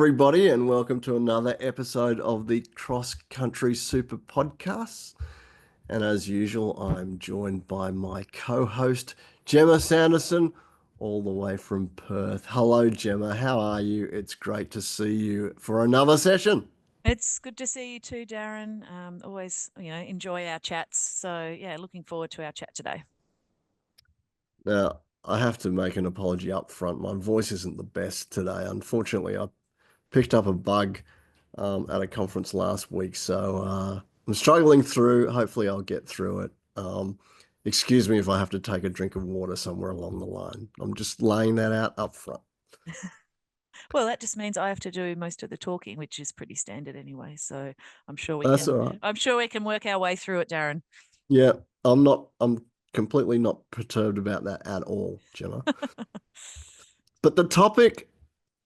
everybody, and welcome to another episode of the Cross Country Super Podcast. And as usual, I'm joined by my co-host, Jemma Sanderson, all the way from Perth. Hello, Jemma. How are you? It's great to see you for another session. It's good to see you too, Darin. Always, enjoy our chats. So, yeah, looking forward to our chat today. Now, I have to make an apology up front. My voice isn't the best today. Unfortunately, I picked up a bug at a conference last week, so I'm struggling through. Hopefully, I'll get through it. Excuse me if I have to take a drink of water somewhere along the line. I'm just laying that out up front. Well, that just means I have to do most of the talking, which is pretty standard anyway. So I'm sure we That's can. all right. I'm sure we can work our way through it, Darin. Yeah, I'm not. I'm completely not perturbed about that at all, Gemma. But the topic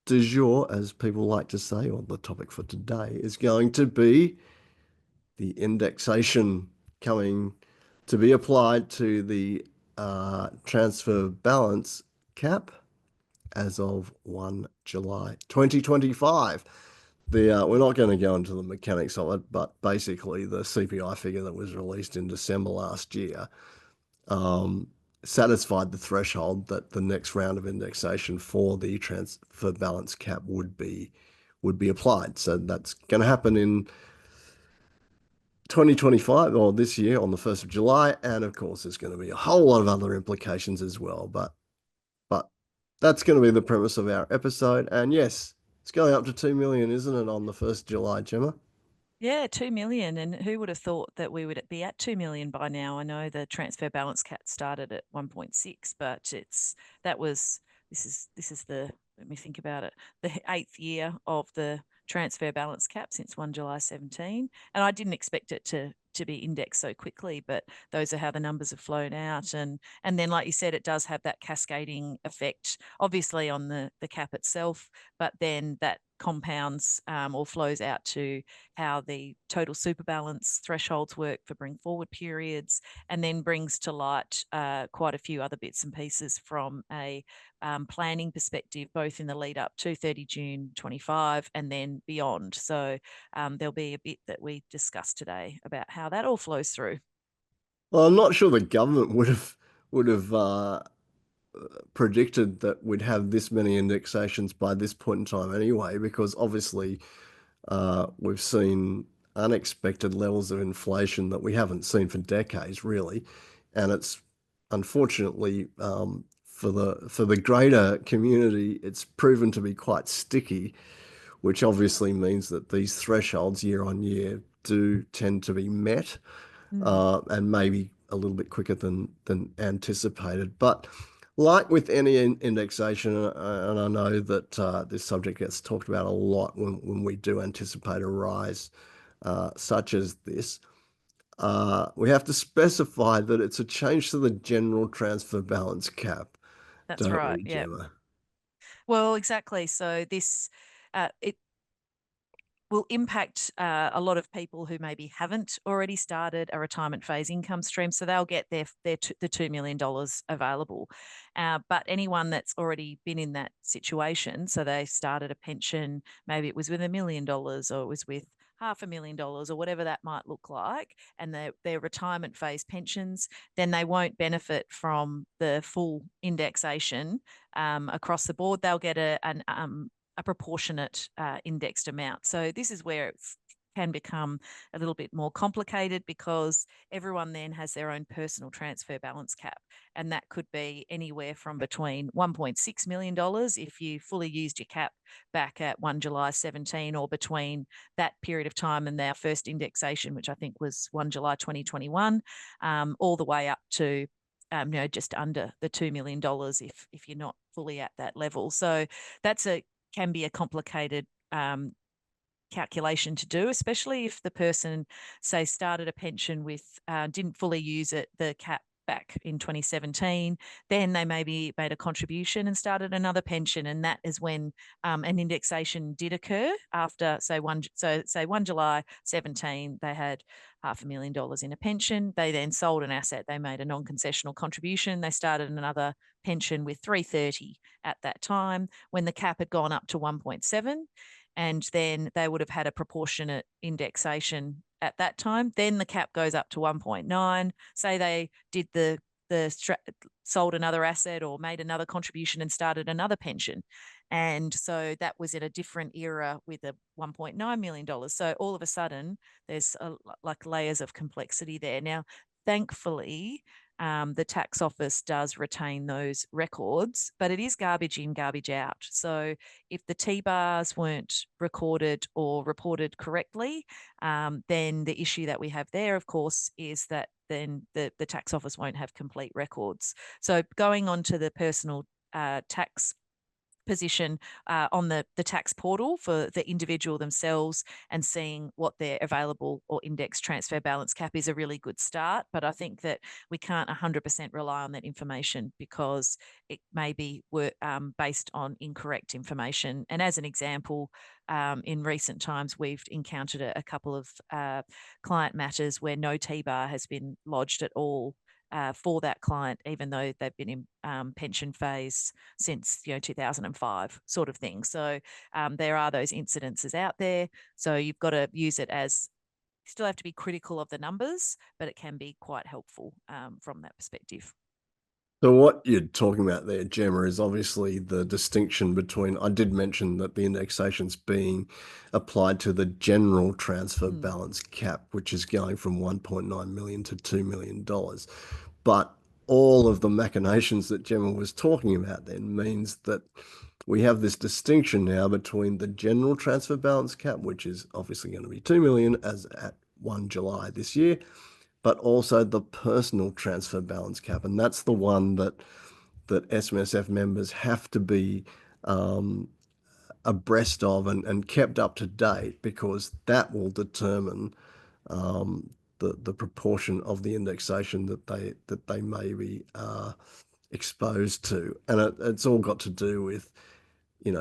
du jour, as people like to say, or the topic for today, is going to be the indexation coming to be applied to the transfer balance cap as of 1 July 2025. We're not going to go into the mechanics of it, but basically the CPI figure that was released in December last year um, satisfied the threshold that the next round of indexation for the transfer balance cap would be applied. So that's going to happen in 2025 or this year on the 1st of July. And of course, there's going to be a whole lot of other implications as well. But that's going to be the premise of our episode. And yes, it's going up to 2 million, isn't it, on the 1st of July, Gemma? Yeah, 2 million, and who would have thought that we would be at 2 million by now? I know the transfer balance cap started at 1.6, but that was this is the let me think about it, the eighth year of the transfer balance cap since 1 July 17, and I didn't expect it to be indexed so quickly, but those are how the numbers have flown out, and then like you said, it does have that cascading effect, obviously on the cap itself, but then that compounds or flows out to how the total super balance thresholds work for bring forward periods, and then brings to light quite a few other bits and pieces from a planning perspective, both in the lead up to 30 June 25 and then beyond. So there'll be a bit that we discuss today about how that all flows through. Well, I'm not sure the government would have predicted that we'd have this many indexations by this point in time anyway, because obviously we've seen unexpected levels of inflation that we haven't seen for decades, really, and it's unfortunately for the greater community, it's proven to be quite sticky, which obviously means that these thresholds year on year do tend to be met, Mm. and maybe a little bit quicker than anticipated. But like with any indexation, and I know that this subject gets talked about a lot when we do anticipate a rise such as this, we have to specify that it's a change to the general transfer balance cap, That's don't right. we, Yeah. Gemma? Well, exactly. So it will impact a lot of people who maybe haven't already started a retirement phase income stream. So they'll get the $2 million available. But anyone that's already been in that situation, so they started a pension, maybe it was with $1 million or it was with $500,000 or whatever that might look like, and their retirement phase pensions, then they won't benefit from the full indexation across the board. They'll get a proportionate indexed amount. So this is where it can become a little bit more complicated because everyone then has their own personal transfer balance cap. And that could be anywhere from between $1.6 million if you fully used your cap back at 1 July 17, or between that period of time and our first indexation, which I think was 1 July 2021, all the way up to just under the $2 million if you're not fully at that level. So that's can be a complicated calculation to do, especially if the person, say, started a pension with, didn't fully use it, the cap back in 2017, then they maybe made a contribution and started another pension, and that is when an indexation did occur after, say, 1 July 17, they had $500,000 in a pension. They then sold an asset. They made a non-concessional contribution. They started another pension with 330 at that time when the cap had gone up to 1.7. and then they would have had a proportionate indexation at that time. Then the cap goes up to 1.9. Say they did sold another asset or made another contribution and started another pension. And so that was in a different era with a $1.9 million. So all of a sudden, there's like layers of complexity there. Now, thankfully, the tax office does retain those records, but it is garbage in, garbage out. So if the T bars weren't recorded or reported correctly, then the issue that we have there, of course, is that then the tax office won't have complete records. So going on to the personal tax position on the tax portal for the individual themselves and seeing what their available or index transfer balance cap is a really good start. But I think that we can't 100% rely on that information because it may be based on incorrect information. And as an example, in recent times, we've encountered a couple of client matters where no T-bar has been lodged at all for that client, even though they've been in pension phase since 2005, sort of thing. So there are those incidences out there. So you've got to use it as, you still have to be critical of the numbers, but it can be quite helpful from that perspective. So what you're talking about there, Gemma, is obviously the distinction between, I did mention that the indexation's being applied to the general transfer balance cap, which is going from 1.9 million to $2 million. But all of the machinations that Gemma was talking about then means that we have this distinction now between the general transfer balance cap, which is obviously going to be 2 million as at 1 July this year, but also the personal transfer balance cap. And that's the one that SMSF members have to be abreast of and kept up to date, because that will determine the proportion of the indexation that they may be exposed to. And it's all got to do with,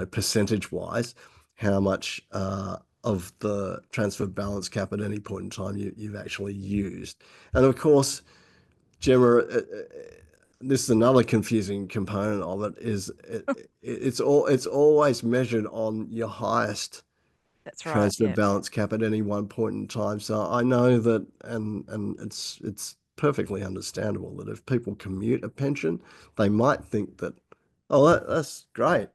percentage wise, how much of the transfer balance cap at any point in time you've actually used. And of course, Gemma, this is another confusing component of it, is it's always measured on your highest That's right. transfer Yeah. balance cap at any one point in time. So I know that, and it's perfectly understandable that if people commute a pension, they might think that, oh, that's great.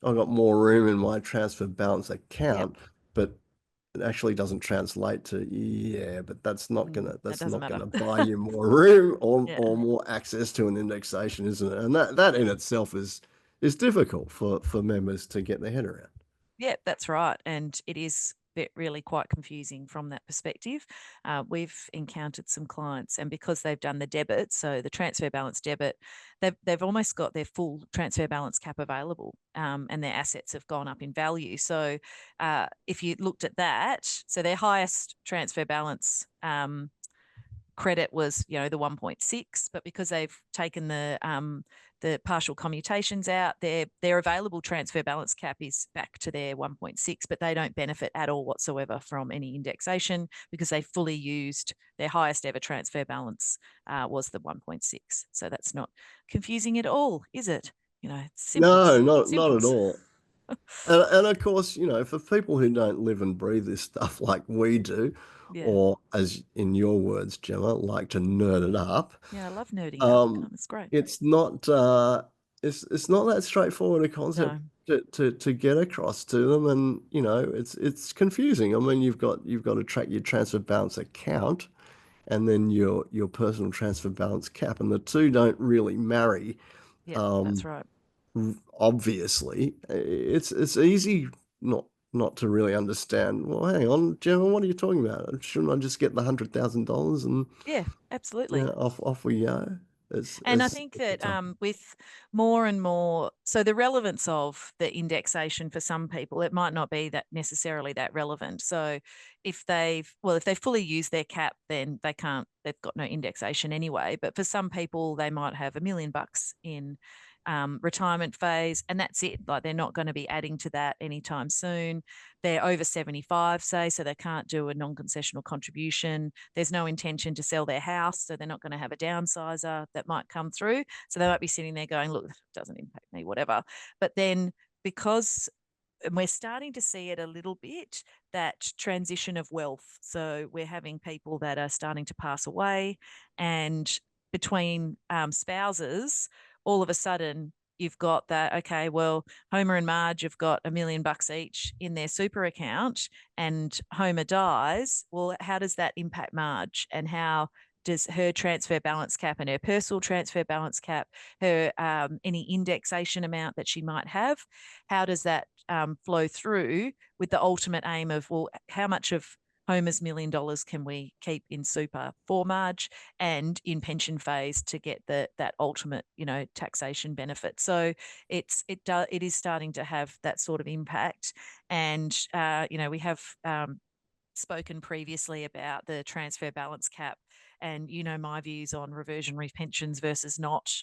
I've got more room in my transfer balance Yep. account, but it actually doesn't translate to, yeah, but that's not gonna That that's doesn't not matter. gonna buy you more room Yeah. or more access to an indexation, isn't it? And that in itself is difficult for members to get their head around. Yeah, that's right. And it is really quite confusing from that perspective. We've encountered some clients, and because they've done the debit, so the transfer balance debit, they've almost got their full transfer balance cap available, and their assets have gone up in value. So if you looked at that, so their highest transfer balance credit was the 1.6, but because they've taken the partial commutations out, their available transfer balance cap is back to their 1.6, but they don't benefit at all whatsoever from any indexation because they fully used their highest ever transfer balance was the 1.6. So that's not confusing at all, is it? It's No, simples. not at Simples. all. And of course, for people who don't live and breathe this stuff like we do, Yeah. or as in your words, Gemma, like to nerd it up, Yeah, I love nerding up. um, It's great. it's not it's not that straightforward a concept No. to get across to them, and it's confusing. I mean, you've got to track your transfer balance account and then your personal transfer balance cap, and the two don't really marry. Yeah, that's Um, right. Obviously, it's easy not to really understand. Well, hang on, Gemma, what are you talking about? Shouldn't I just get the $100,000 and Yeah, absolutely. off we go? It's And I it's, think it's a that tough. with more and more, so the relevance of the indexation for some people, it might not be that necessarily that relevant. So if they've fully used their cap, then they've got no indexation anyway. But for some people, they might have $1 million in retirement phase, and that's it. Like they're not going to be adding to that anytime soon. They're over 75, say, so they can't do a non-concessional contribution. There's no intention to sell their house, so they're not going to have a downsizer that might come through. So they might be sitting there going, look, it doesn't impact me, whatever. But then because and we're starting to see it a little bit, that transition of wealth. So we're having people that are starting to pass away, and between spouses, all of a sudden you've got that, okay, well, Homer and Marge have got $1 million each in their super account, and Homer dies. Well, how does that impact Marge, and how does her transfer balance cap and her personal transfer balance cap, her any indexation amount that she might have, how does that flow through, with the ultimate aim of, well, how much of Homer's $1 million can we keep in super for Marge and in pension phase to get that ultimate, taxation benefit. So it is starting to have that sort of impact. And we have spoken previously about the transfer balance cap, and my views on reversionary pensions versus not.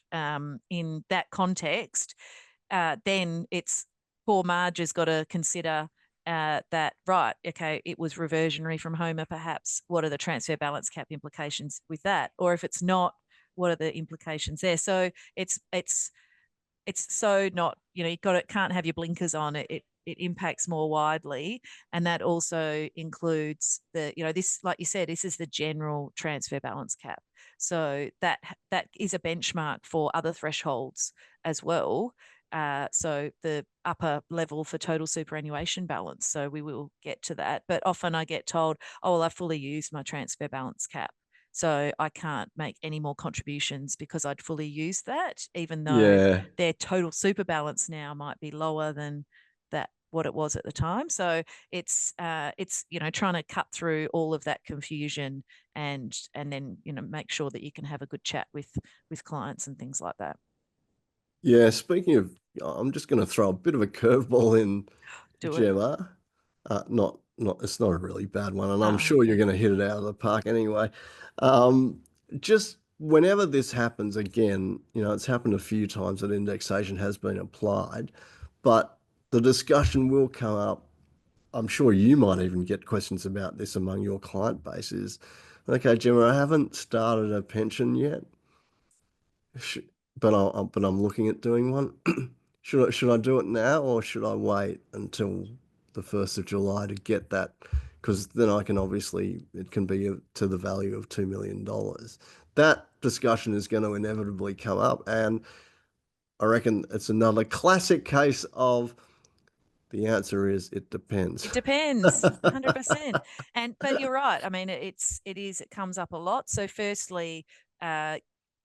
In that context, then it's poor Marge has got to consider that, right, okay, it was reversionary from Homer, perhaps. What are the transfer balance cap implications with that? Or if it's not, what are the implications there? So it's so not, can't have your blinkers on. It impacts more widely, and that also includes this, like you said, this is the general transfer balance cap. So that is a benchmark for other thresholds as well. So the upper level for total superannuation balance. So we will get to that. But often I get told, oh, well, I fully used my transfer balance cap, so I can't make any more contributions because I'd fully used that, even though Yeah. their total super balance now might be lower than that, what it was at the time. So it's trying to cut through all of that confusion, and then make sure that you can have a good chat with clients and things like that. Yeah. Speaking of, I'm just going to throw a bit of a curveball in, Do it. Gemma. It's not a really bad one, and I'm Oh, sure you're okay. going to hit it out of the park anyway. Um, just whenever this happens again, it's happened a few times that indexation has been applied, but the discussion will come up. I'm sure you might even get questions about this among your client base is, okay, Gemma, I haven't started a pension yet. Sh- but I'm looking at doing one. Should I do it now, or should I wait until the 1st of July to get that? Because then I can obviously, it can be to the value of $2 million. That discussion is going to inevitably come up, and I reckon it's another classic case of the answer is it depends. It depends, 100%. But you're right. I mean, it comes up a lot. So firstly, uh,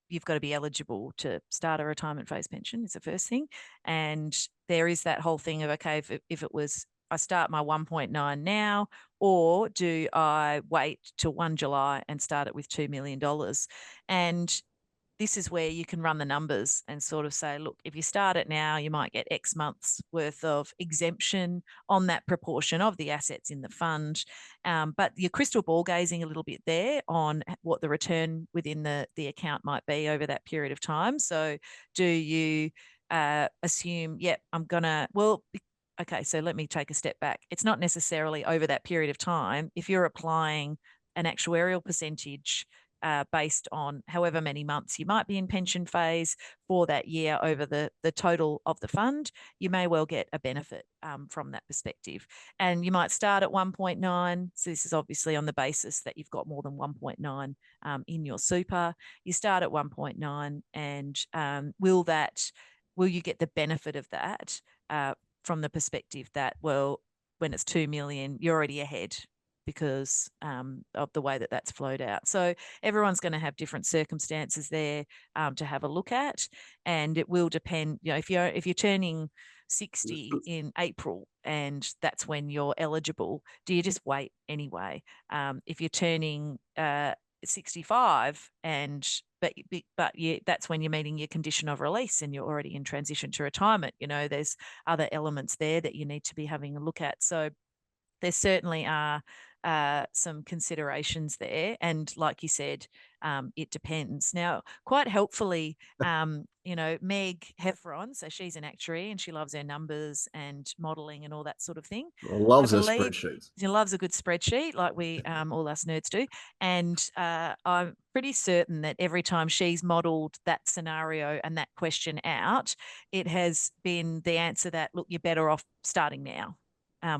you've got to be eligible to start a retirement phase pension is the first thing. And there is that whole thing of, okay, if it was, I start my 1.9 now, or do I wait till 1 July and start it with $2 million? And this is where you can run the numbers and sort of say, look, if you start it now, you might get X months worth of exemption on that proportion of the assets in the fund. But you're crystal ball gazing a little bit there on what the return within the account might be over that period of time. So do you assume, yep, I'm going to, well, okay, so let me take a step back. It's not necessarily over that period of time. If you're applying an actuarial percentage based on however many months you might be in pension phase for that year over the total of the fund, you may well get a benefit from that perspective. And you might start at 1.9. So this is obviously on the basis that you've got more than 1.9 in your super. You start at 1.9, and will you get the benefit of that from the perspective that, well, when it's 2 million, you're already ahead because of the way that that's flowed out. So everyone's going to have different circumstances there to have a look at, and it will depend. If you're turning 60 in April and that's when you're eligible, do you just wait anyway? If you're turning 65 and that's when you're meeting your condition of release and you're already in transition to retirement, there's other elements there that you need to be having a look at. So there certainly are some considerations there. And like you said, it depends. Now, quite helpfully, Meg Heffron, so she's an actuary and she loves her numbers and modeling and all that sort of thing. I Loves her believe spreadsheets. she loves a good spreadsheet, like we all us nerds do. And I'm pretty certain that every time she's modeled that scenario and that question out, it has been the answer that, look, you're better off starting now.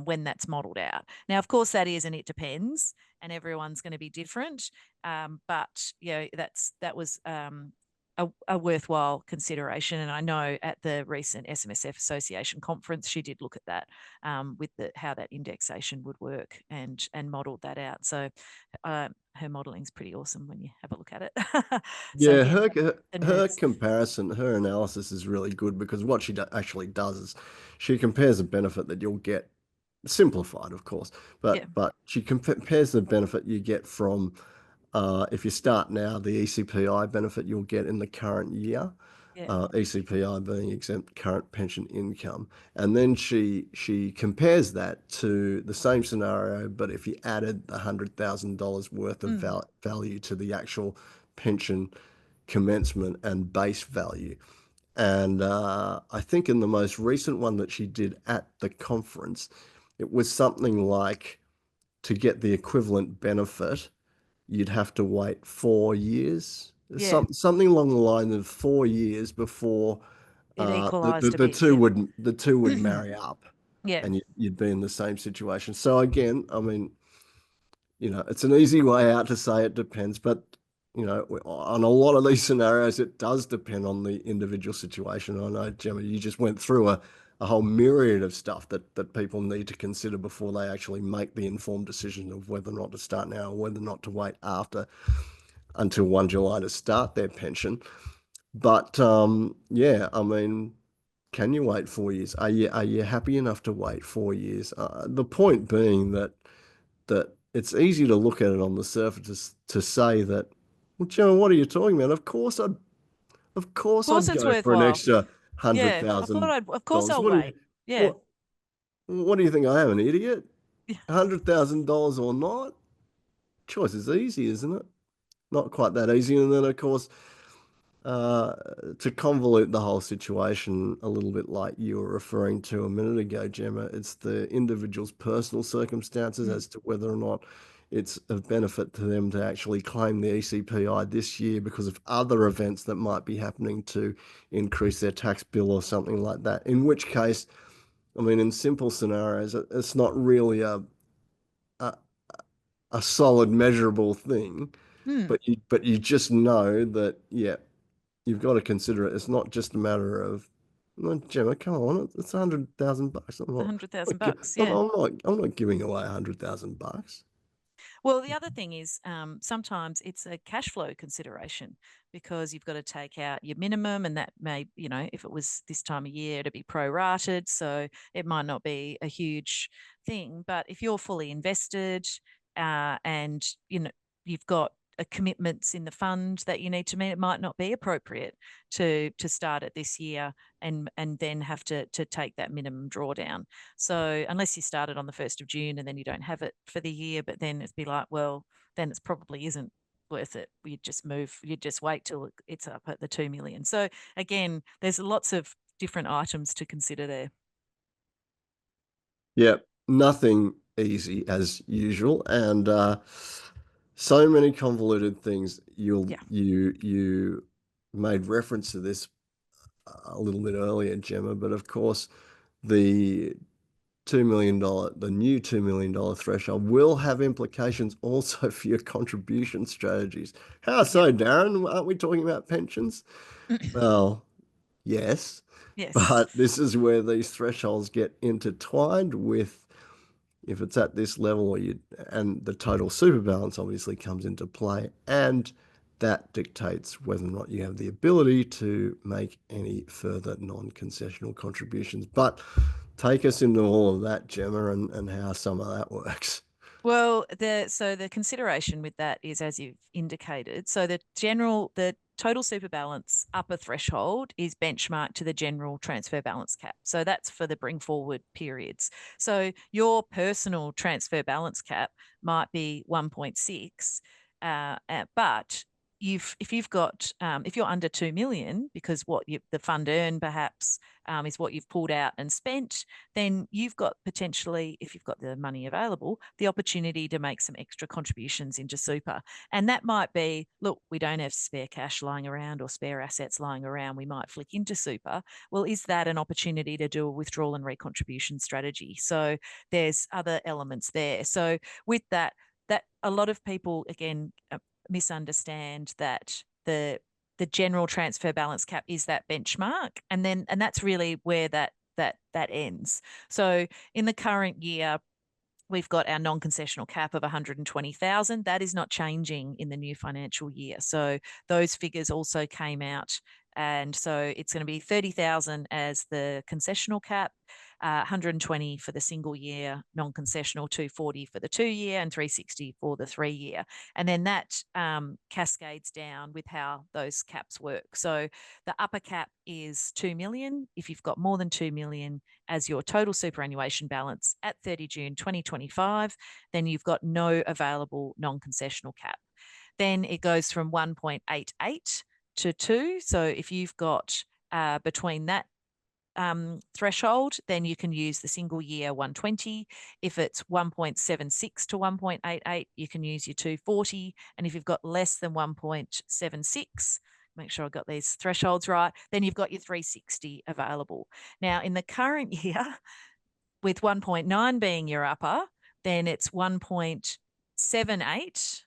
When that's modeled out. Now, of course, that is, and it depends, and everyone's going to be different. But that was a worthwhile consideration. And I know at the recent SMSF Association conference, she did look at that with how that indexation would work and modelled that out. So her modelling is pretty awesome when you have a look at it. So Yeah, again, her the her nerds. comparison, her analysis is really good because what she actually does is she compares the benefit that you'll get, simplified, of course, Yeah, but she compares the benefit you get from if you start now, the ECPI benefit you'll get in the current year, yeah. ECPI being exempt current pension income, and then she compares that to the same scenario, but if you added $100,000 worth of Mm, value to the actual pension commencement and base value. And I think in the most recent one that she did at the conference, it was something like to get the equivalent benefit, you'd have to wait 4 years, yeah, something along the line of 4 years before it the, the equalised a the bit. two Yeah, would marry up, yeah. and you'd be in the same situation. So again, I mean, it's an easy way out to say it depends, but on a lot of these scenarios, it does depend on the individual situation. I know, Gemma, you just went through a whole myriad of stuff that people need to consider before they actually make the informed decision of whether or not to start now or whether or not to wait after until 1 July to start their pension. But yeah, I mean, can you wait 4 years? Are you happy enough to wait 4 years? The point being that it's easy to look at it on the surface to say that, well, Joe, what are you talking about? Of Of course course, I'd it's go for an worthwhile. extra hundred Yeah, I thought thousand I'd. Of course, dollars. I'll wait. Yeah, What what do you think I am, an idiot? yeah. $100,000 or not? Choice is easy, isn't it? Not quite that easy. And then of course, uh, to convolute the whole situation a little bit like you were referring to a minute ago, Gemma, it's the individual's personal circumstances Mm, as to whether or not it's of benefit to them to actually claim the ECPI this year because of other events that might be happening to increase their tax bill or something like that. In which case, I mean, in simple scenarios, it's not really a, a solid measurable thing, mm, but you just know that, yeah, you've got to consider it. It's not just a matter of, no, Gemma, come on, it's $100,000. a hundred thousand Not, bucks. I'm Yeah. I'm not giving away $100,000. Well, the other thing is sometimes it's a cash flow consideration because you've got to take out your minimum, and that may, if it was this time of year, to be prorated. So it might not be a huge thing. But if you're fully invested and, you've got commitments in the fund that you need to meet, it might not be appropriate to start it this year and then have to take that minimum drawdown. So unless you started on the 1st of June and then you don't have it for the year, but then it'd be like, well, then it probably isn't worth it. You'd just wait till it's up at the 2 million. So again, there's lots of different items to consider there. Yeah, nothing easy as usual, and so many convoluted things. Yeah. You made reference to this a little bit earlier, Gemma, but of course the the new $2 million threshold will have implications also for your contribution strategies. How Yep. so, Darin? Aren't we talking about pensions? Well, yes, Yes. but this is where these thresholds get intertwined with, if it's at this level, and the total super balance obviously comes into play, and that dictates whether or not you have the ability to make any further non-concessional contributions. But take us into all of that, Gemma, and how some of that works. Well, the consideration with that is, as you've indicated, so the total super balance upper threshold is benchmarked to the general transfer balance cap. So that's for the bring forward periods. So your personal transfer balance cap might be 1.6, but if you've got if you're under 2 million, because the fund earn perhaps is what you've pulled out and spent, then you've got potentially, if you've got the money available, the opportunity to make some extra contributions into super. And that might be, look, we don't have spare cash lying around or spare assets lying around, we might flick into super. Well, is that an opportunity to do a withdrawal and recontribution strategy? So there's other elements there. So with that a lot of people, again, misunderstand that the general transfer balance cap is that benchmark, and that's really where that ends. So in the current year, we've got our non-concessional cap of 120,000. That is not changing in the new financial year. So those figures also came out, and so it's going to be 30,000 as the concessional cap, 120 for the single year non-concessional, 240 for the 2-year, and 360 for the 3-year. And then that cascades down with how those caps work. So the upper cap is 2 million. If you've got more than 2 million as your total superannuation balance at 30 June 2025, then you've got no available non-concessional cap. Then it goes from 1.88 to 2. So if you've got between that threshold, then you can use the single year 120. If it's 1.76 to 1.88, you can use your 240. And if you've got less than 1.76, make sure I got these thresholds right, then you've got your 360 available. Now, in the current year, with 1.9 being your upper, then it's 1.78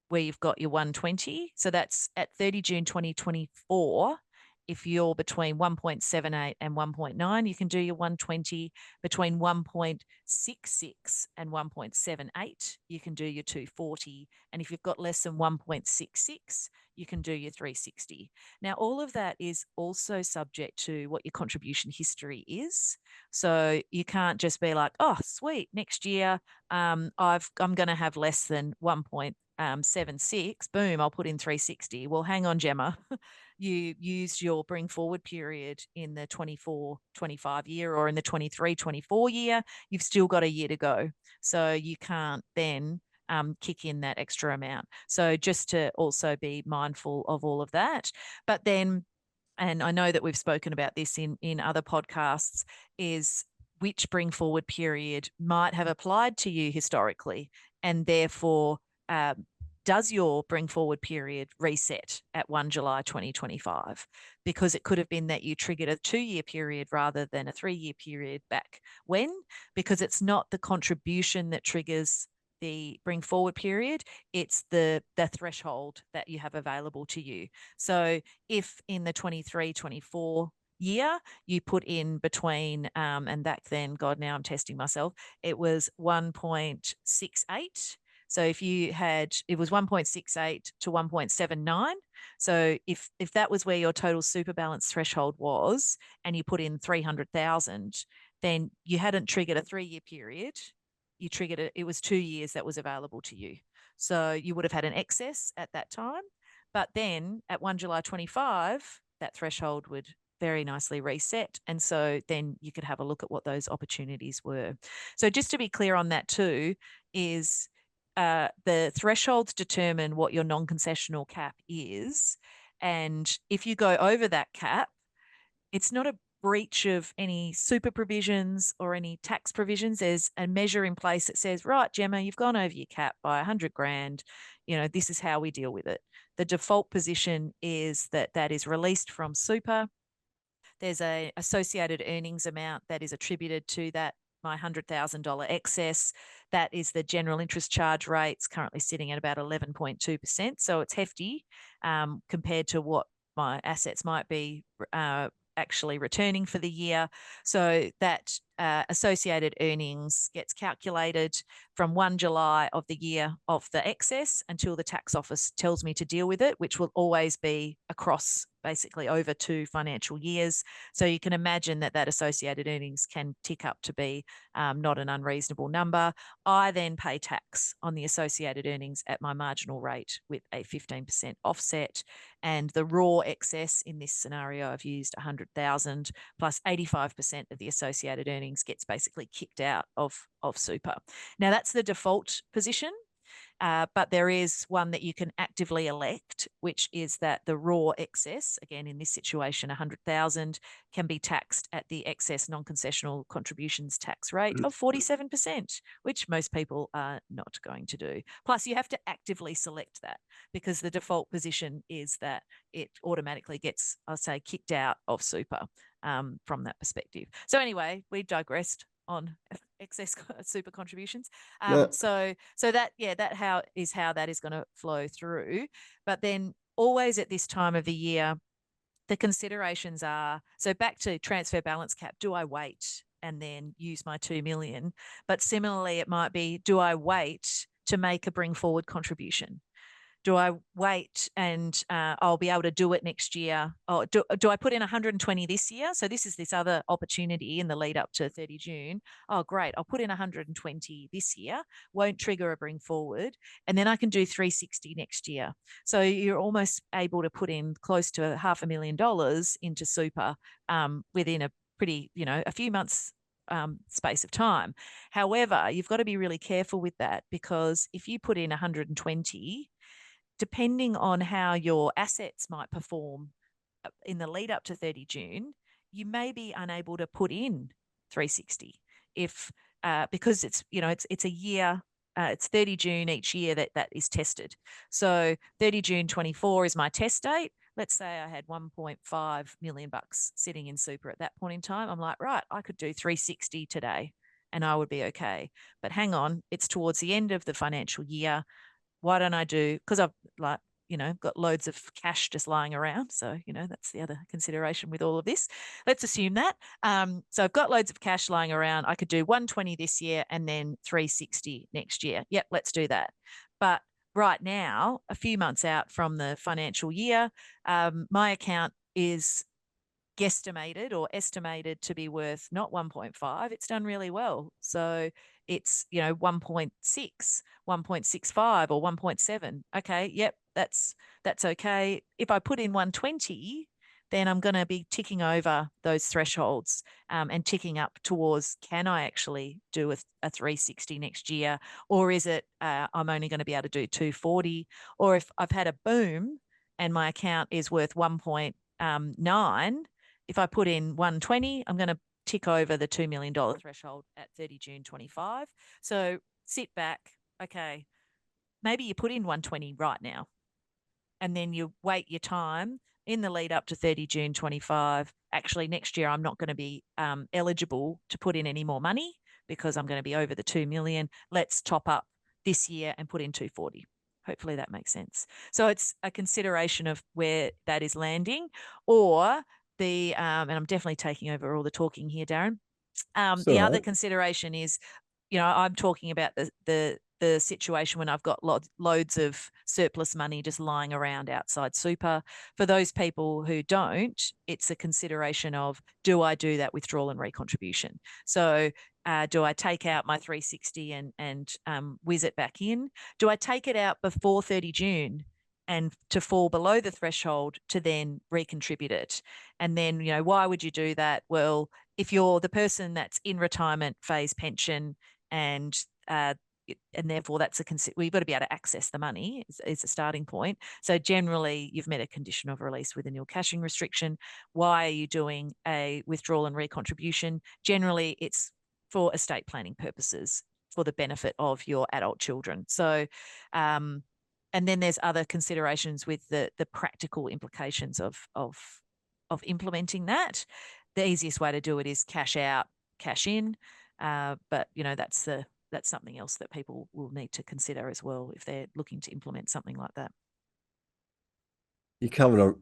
where you've got your 120. So that's at 30 June 2024. If you're between 1.78 and 1.9, you can do your 120. Between 1.66 and 1.78, you can do your 240. And if you've got less than 1.66, you can do your 360. Now, all of that is also subject to what your contribution history is. So you can't just be like, oh, sweet, next year I'm going to have less than 1.76. Boom, I'll put in 360. Well, hang on, Jemma. You used your bring forward period in the 24-25 year or in the 23-24 year, you've still got a year to go. So you can't then kick in that extra amount. So just to also be mindful of all of that. But then, and I know that we've spoken about this in other podcasts, is which bring forward period might have applied to you historically, and therefore does your bring forward period reset at 1 July 2025? Because it could have been that you triggered a 2-year period rather than a 3-year period back when, because it's not the contribution that triggers the bring forward period, it's the threshold that you have available to you. So if in the 23-24 year you put in between and back then, God, now I'm testing myself, it was 1.68. So if you had, it was 1.68 to 1.79. So if that was where your total super balance threshold was, and you put in 300,000, then you hadn't triggered a 3-year period. You triggered it. It was 2 years that was available to you. So you would have had an excess at that time. But then at 1 July 25, that threshold would very nicely reset. And so then you could have a look at what those opportunities were. So just to be clear on that too, is the thresholds determine what your non-concessional cap is. And if you go over that cap, it's not a breach of any super provisions or any tax provisions. There's a measure in place that says, right, Jemma, you've gone over your cap by 100 grand. You know, this is how we deal with it. The default position is that is released from super. There's a associated earnings amount that is attributed to that, my $100,000 excess. That is the general interest charge rate. It's currently sitting at about 11.2%. So it's hefty compared to what my assets might be actually returning for the year. So that associated earnings gets calculated from 1 July of the year of the excess until the tax office tells me to deal with it, which will always be across basically over 2 financial years. So you can imagine that associated earnings can tick up to be not an unreasonable number. I then pay tax on the associated earnings at my marginal rate with a 15% offset. And the raw excess in this scenario, I've used 100,000 plus 85% of the associated earnings gets basically kicked out of super. Now that's the default position. But there is one that you can actively elect, which is that the raw excess, again, in this situation, 100,000, can be taxed at the excess non-concessional contributions tax rate of 47%, which most people are not going to do. Plus, you have to actively select that because the default position is that it automatically gets, I'll say, kicked out of super from that perspective. So anyway, we digressed on excess super contributions. No, So that, yeah, that how that is going to flow through. But then always at this time of the year, the considerations are, so back to transfer balance cap, do I wait and then use my 2 million? But similarly, it might be, do I wait to make a bring forward contribution? Do I wait and I'll be able to do it next year? Or do I put in 120 this year? So this is this other opportunity in the lead up to 30 June. Oh, great. I'll put in 120 this year, won't trigger a bring forward, and then I can do 360 next year. So you're almost able to put in close to $500,000 into super within a pretty, a few months space of time. However, you've got to be really careful with that because if you put in 120, depending on how your assets might perform in the lead up to 30 June, you may be unable to put in 360 if because it's a year. It's 30 June each year that is tested. So 30 June 24 is my test date. Let's say I had 1.5 million bucks sitting in super at that point in time. I'm like, right, I could do 360 today and I would be okay. But hang on, it's towards the end of the financial year. Why don't I do, because I've like, got loads of cash just lying around. So, that's the other consideration with all of this. Let's assume that. So I've got loads of cash lying around. I could do 120 this year and then 360 next year. Yep, let's do that. But right now, a few months out from the financial year, my account is guesstimated or estimated to be worth not 1.5, it's done really well. So it's, 1.6, 1.65 or 1.7. Okay, yep, that's okay. If I put in 120, then I'm going to be ticking over those thresholds and ticking up towards, can I actually do a 360 next year? Or is it I'm only going to be able to do 240? Or if I've had a boom and my account is worth 1.9, if I put in 120, I'm going to tick over the $2 million threshold at 30 June 25. So sit back. Okay, maybe you put in 120 right now and then you wait your time in the lead up to 30 June 25. Actually, next year, I'm not going to be eligible to put in any more money because I'm going to be over the 2 million. Let's top up this year and put in 240. Hopefully that makes sense. So it's a consideration of where that is landing, or and I'm definitely taking over all the talking here, Darin. it's The all other right. consideration is, I'm talking about the situation when I've got loads of surplus money just lying around outside super. For those people who don't, it's a consideration of, do I do that withdrawal and recontribution? So do I take out my 360 and whiz it back in? Do I take it out before 30 June and to fall below the threshold to then recontribute it? And then, why would you do that? Well, if you're the person that's in retirement phase pension and therefore that's you've got to be able to access the money is a starting point. So generally you've met a condition of release with a nil cashing restriction. Why are you doing a withdrawal and recontribution? Generally it's for estate planning purposes for the benefit of your adult children. So and then there's other considerations with the practical implications of implementing that. The easiest way to do it is cash out, cash in. But that's something else that people will need to consider as well if they're looking to implement something like that. You covered A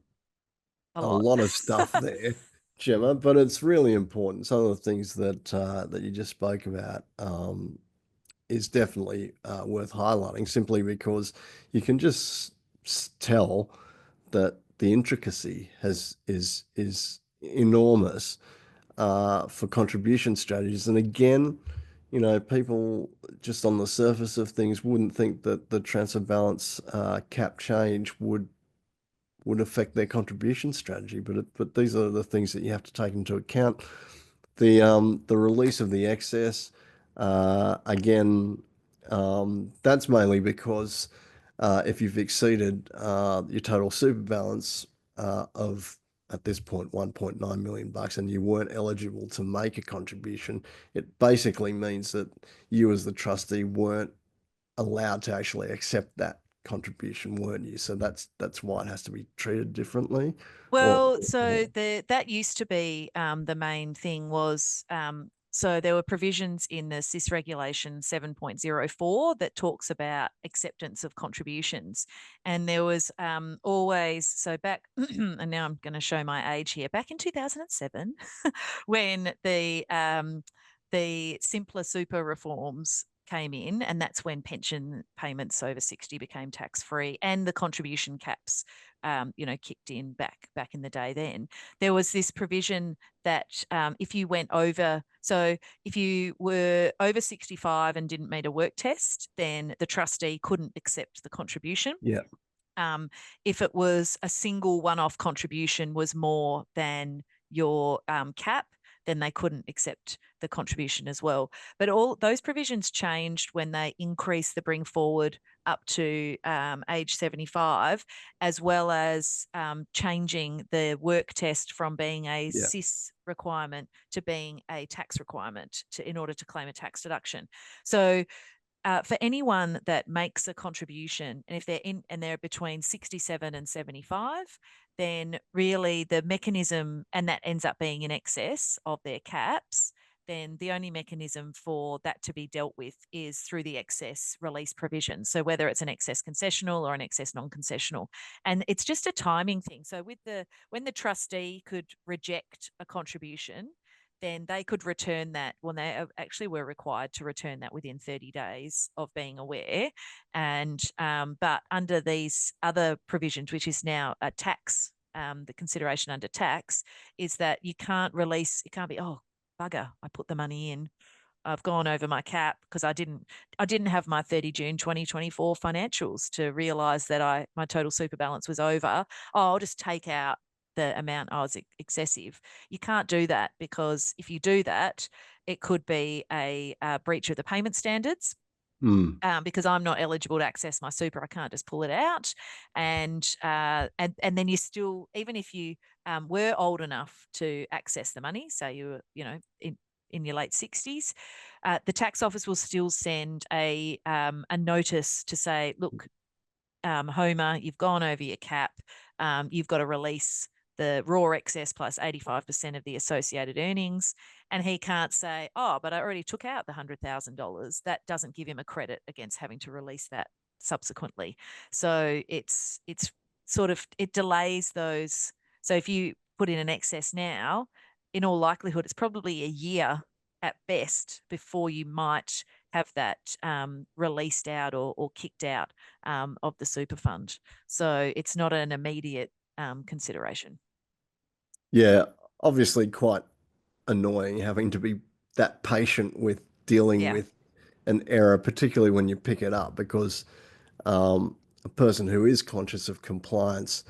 a lot. lot of stuff there, Gemma, but it's really important. Some of the things that you just spoke about is definitely worth highlighting simply because you can just tell that the intricacy is enormous for contribution strategies. And again, people just on the surface of things wouldn't think that the transfer balance cap change would affect their contribution strategy, but these are the things that you have to take into account. The release of the excess, again, That's mainly because if you've exceeded your total super balance of at this point 1.9 million bucks and you weren't eligible to make a contribution, it basically means that you as the trustee weren't allowed to actually accept that contribution, weren't you? So that's why it has to be treated differently. Or, Well, so that used to be the main thing was so there were provisions in the SIS regulation 7.04 that talks about acceptance of contributions. And there was always, so back, and now I'm going to show my age here, back in 2007, when the simpler super reforms came in, and that's when pension payments over 60 became tax free and the contribution caps kicked in back in the day. Then there was this provision that if you went over, so if you were over 65 and didn't meet a work test, then the trustee couldn't accept the contribution. yeah, Um, if it was a single one-off contribution was more than your cap, then they couldn't accept the contribution as well. But all those provisions changed when they increased the bring forward up to age 75, as well as changing the work test from being a yeah. SIS requirement to being a tax requirement in order to claim a tax deduction. So for anyone that makes a contribution, and if they're in and they're between 67 and 75, then really the mechanism, and that ends up being in excess of their caps, then the only mechanism for that to be dealt with is through the excess release provision. So whether it's an excess concessional or an excess non-concessional. And it's just a timing thing. So when the trustee could reject a contribution, then they could return that. Well, they actually were required to return that within 30 days of being aware. And but under these other provisions, which is now a tax, the consideration under tax is that you can't release. It can't be, oh bugger, I put the money in. I've gone over my cap because I didn't have my 30 June 2024 financials to realize that my total super balance was over. Oh, I'll just take out the amount I was excessive. You can't do that, because if you do that, it could be a breach of the payment standards. Mm. Because I'm not eligible to access my super, I can't just pull it out, and then you still, even if you were old enough to access the money, say you were, in your late 60s, the tax office will still send a notice to say, look, Homer, you've gone over your cap. You've got to release the raw excess plus 85% of the associated earnings. And he can't say, oh, but I already took out the $100,000. That doesn't give him a credit against having to release that subsequently. So it's sort of, it delays those. So if you put in an excess now, in all likelihood, it's probably a year at best before you might have that released out or kicked out of the super fund. So it's not an immediate consideration. Yeah, obviously quite annoying having to be that patient with dealing Yeah. with an error, particularly when you pick it up, because a person who is conscious of compliance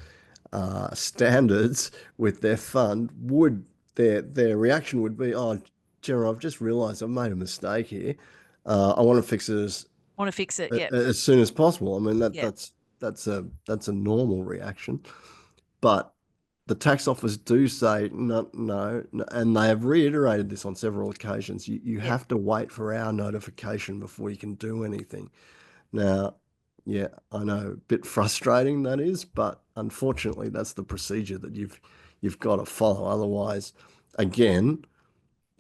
standards with their fund would their reaction would be, "Oh, Gemma, I've just realised I've made a mistake here. I want to fix it Want to fix it? Yeah. as soon as possible." I mean Yeah. that's a normal reaction, but the tax office do say no, no, no, and they have reiterated this on several occasions. You Yeah. have to wait for our notification before you can do anything. Now, yeah, I know, a bit frustrating that is, but unfortunately, that's the procedure that you've got to follow. Otherwise, again,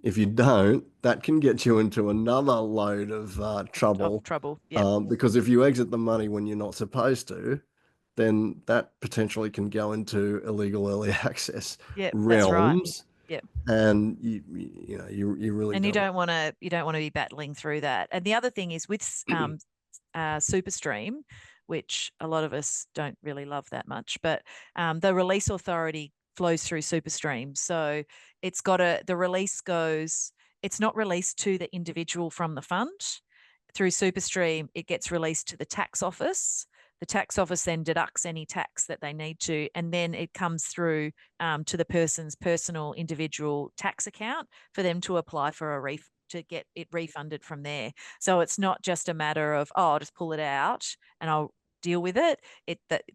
if you don't, that can get you into another load of Of trouble. trouble. Yeah. Because if you exit the money when you're not supposed to, then that potentially can go into illegal early access Yeah. That's right. realms, Yeah. and you really And you don't want. don't want to be battling through that. And the other thing is with SuperStream, which a lot of us don't really love that much, but the release authority flows through SuperStream. So the release goes, it's not released to the individual from the fund. Through SuperStream, it gets released to the tax office. The tax office then deducts any tax that they need to, and then it comes through to the person's personal individual tax account for them to apply for to get it refunded from there. So it's not just a matter of, oh, I'll just pull it out and I'll deal with it.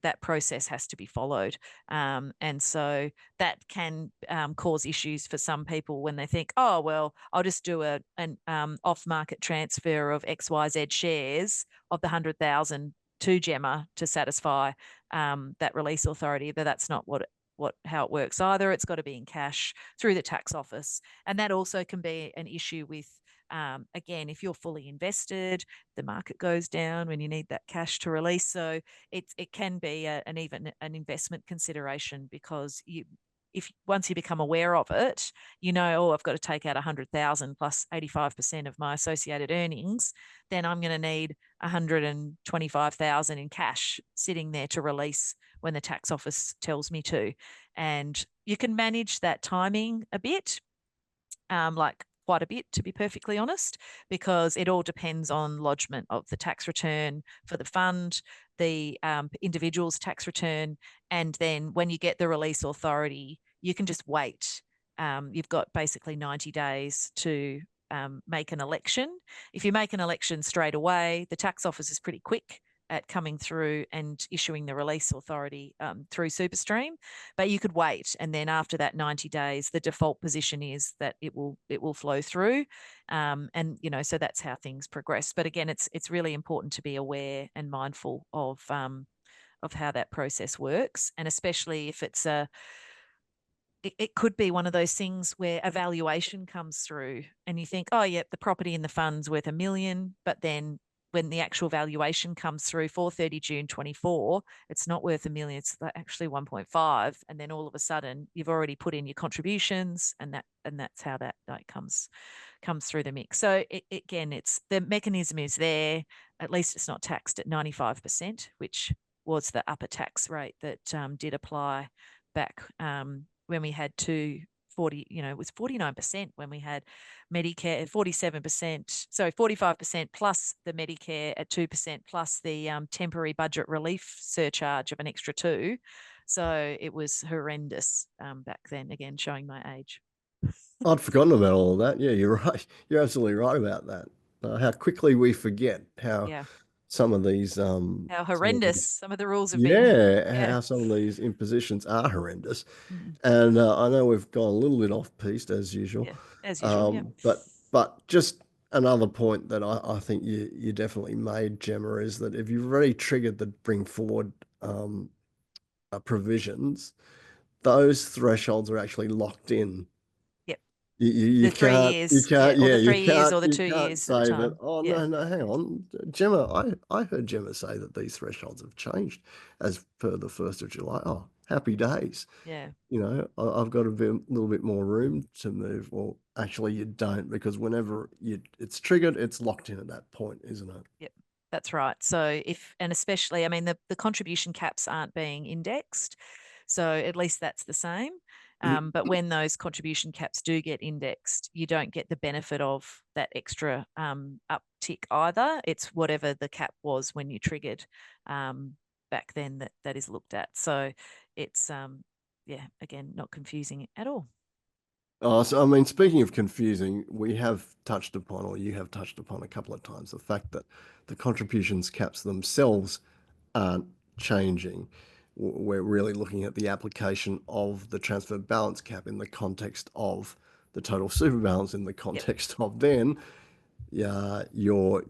That process has to be followed, and so that can cause issues for some people when they think, oh well, I'll just do an off market transfer of XYZ shares of the 100,000 to Jemma to satisfy that release authority. But that's not how it works either. It's got to be in cash through the tax office, and that also can be an issue with. Again, if you're fully invested, the market goes down when you need that cash to release. So it can be even an investment consideration, because if once you become aware of it, oh, I've got to take out 100,000 plus 85% of my associated earnings, then I'm going to need 125,000 in cash sitting there to release when the tax office tells me to. And you can manage that timing a bit, like quite a bit, to be perfectly honest, because it all depends on lodgement of the tax return for the fund, the individual's tax return, and then when you get the release authority, you can just wait. You've got basically 90 days to make an election. If you make an election straight away, the tax office is pretty quick at coming through and issuing the release authority through SuperStream, but you could wait, and then after that 90 days, the default position is that it will flow through, and so that's how things progress. But again, it's really important to be aware and mindful of how that process works, and especially if it could be one of those things where a valuation comes through and you think, oh, yeah, the property in the fund's worth $1 million, but then when the actual valuation comes through for 30 June 24, it's not worth $1 million, it's actually 1.5. And then all of a sudden you've already put in your contributions, and that's how that comes through the mix. So again, it's the mechanism is there. At least it's not taxed at 95%, which was the upper tax rate that did apply back when we had 40, it was 49% when we had Medicare, 47%, sorry, 45% plus the Medicare at 2% plus the temporary budget relief surcharge of an extra 2. So it was horrendous back then, again, showing my age. I'd forgotten about all of that. Yeah, you're right. You're absolutely right about that. How quickly we forget how Yeah. some of these How some of horrendous these some of the rules have been. yeah, Yeah. how some of these impositions are horrendous. Mm. And I know we've gone a little bit off piste as usual. Yeah. As usual. Yeah. But just another point that I think you definitely made, Gemma, is that if you've already triggered the bring forward provisions, those thresholds are actually locked in. Yep. You The three can't you years. Yeah. can't Or yeah the you 3 years can't or the you 2 can't years at the say that, time. oh Yeah. no, hang on, Gemma, I heard Gemma say that these thresholds have changed as per the 1st of July. Oh, happy days. Yeah. I've got little bit more room to move. Well, actually you don't, because whenever it's triggered, it's locked in at that point, isn't it? Yep, that's right. So and especially, I mean, the contribution caps aren't being indexed, so at least that's the same. But when those contribution caps do get indexed, you don't get the benefit of that extra uptick either. It's whatever the cap was when you triggered back then that is looked at. So it's yeah, again, not confusing at all. Oh, so I mean, speaking of confusing, we have touched upon, or you have touched upon a couple of times, the fact that the contributions caps themselves aren't changing. We're really looking at the application of the transfer balance cap in the context of the total super balance, in the Yep. context of then your